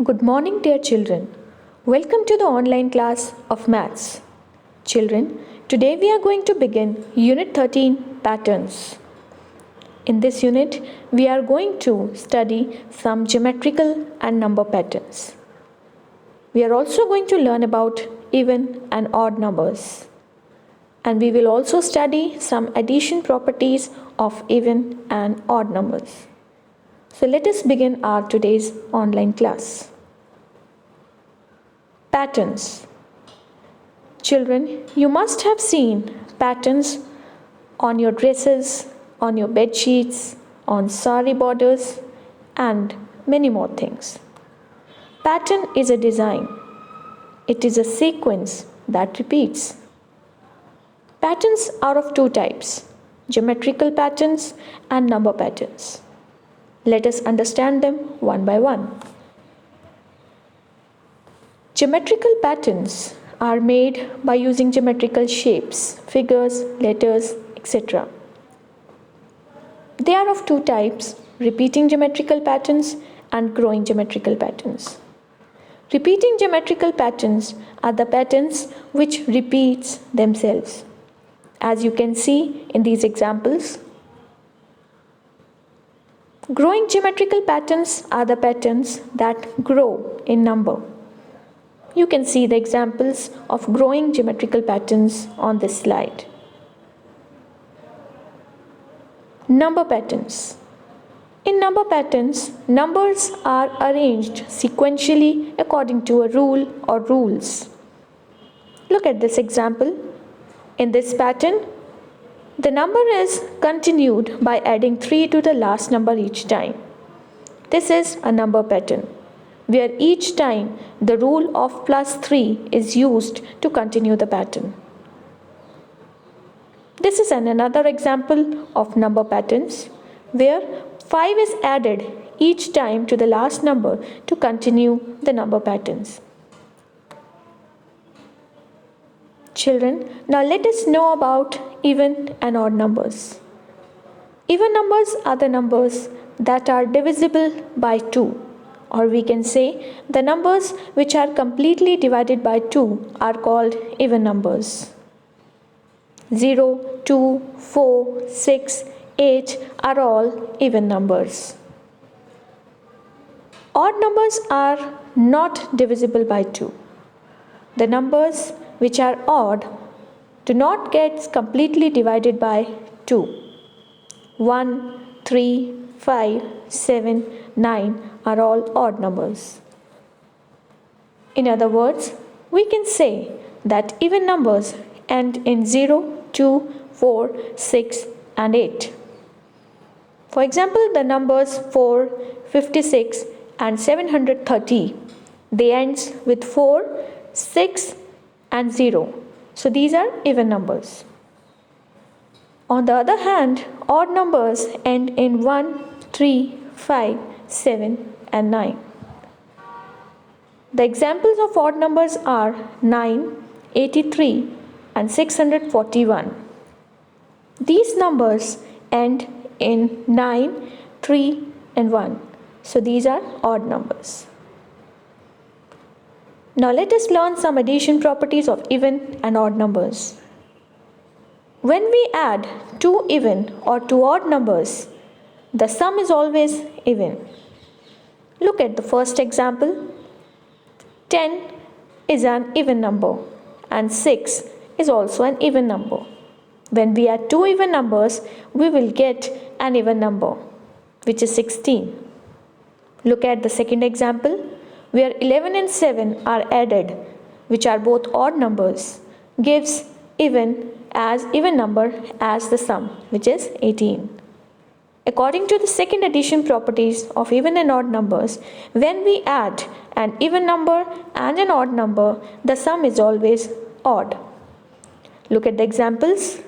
Good morning, dear children. Welcome to the online class of Maths. Children, today we are going to begin Unit 13 Patterns. In this unit, we are going to study some geometrical and number patterns. We are also going to learn about even and odd numbers. And we will also study some addition properties of even and odd numbers. So let us begin our today's online class. Patterns. Children, you must have seen patterns on your dresses, on your bed sheets, on sari borders, and many more things. Pattern is a design. It is a sequence that repeats. Patterns are of two types, geometrical patterns and number patterns. Let us understand them one by one. Geometrical patterns are made by using geometrical shapes, figures, letters, etc. They are of two types, repeating geometrical patterns and growing geometrical patterns. Repeating geometrical patterns are the patterns which repeats themselves. As you can see in these examples, growing geometrical patterns are the patterns that grow in number. You can see the examples of growing geometrical patterns on this slide. Number patterns. In number patterns, numbers are arranged sequentially according to a rule or rules. Look at this example. In this pattern, the number is continued by adding 3 to the last number each time. This is a number pattern, where each time the rule of +3 is used to continue the pattern. This is another example of number patterns, where 5 is added each time to the last number to continue the number patterns. Children, now let us know about even and odd numbers. Even numbers are the numbers that are divisible by 2. Or we can say the numbers which are completely divided by 2 are called even numbers. 0, 2, 4, 6, 8 are all even numbers. Odd numbers are not divisible by 2. The numbers which are odd do not get completely divided by 2. 1, 3, 5, 7, 9 are all odd numbers. In other words, we can say that even numbers end in 0, 2, 4, 6 and 8. For example, the numbers 4, 56 and 730, they ends with 4, 6 and 0. So these are even numbers. On the other hand, odd numbers end in 1, 3, 5, 7 and 9. The examples of odd numbers are 9, 83 and 641. These numbers end in 9, 3 and 1. So these are odd numbers. Now let us learn some addition properties of even and odd numbers. When we add two even or two odd numbers, the sum is always even. Look at the first example. 10 is an even number and 6 is also an even number. When we add two even numbers, we will get an even number, which is 16. Look at the second example, where 11 and 7 are added, which are both odd numbers, gives even number as the sum, which is 18. According to the second addition properties of even and odd numbers, when we add an even number and an odd number, the sum is always odd. Look at the examples.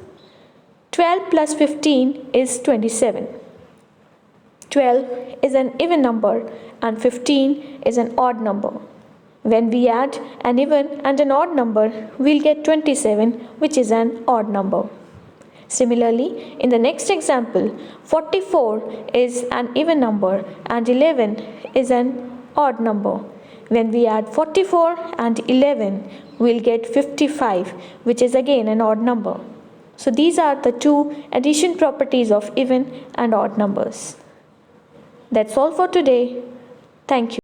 12 plus 15 is 27. 12 is an even number and 15 is an odd number. When we add an even and an odd number, we'll get 27, which is an odd number. Similarly, in the next example, 44 is an even number and 11 is an odd number. When we add 44 and 11, we'll get 55, which is again an odd number. So these are the two addition properties of even and odd numbers. That's all for today. Thank you.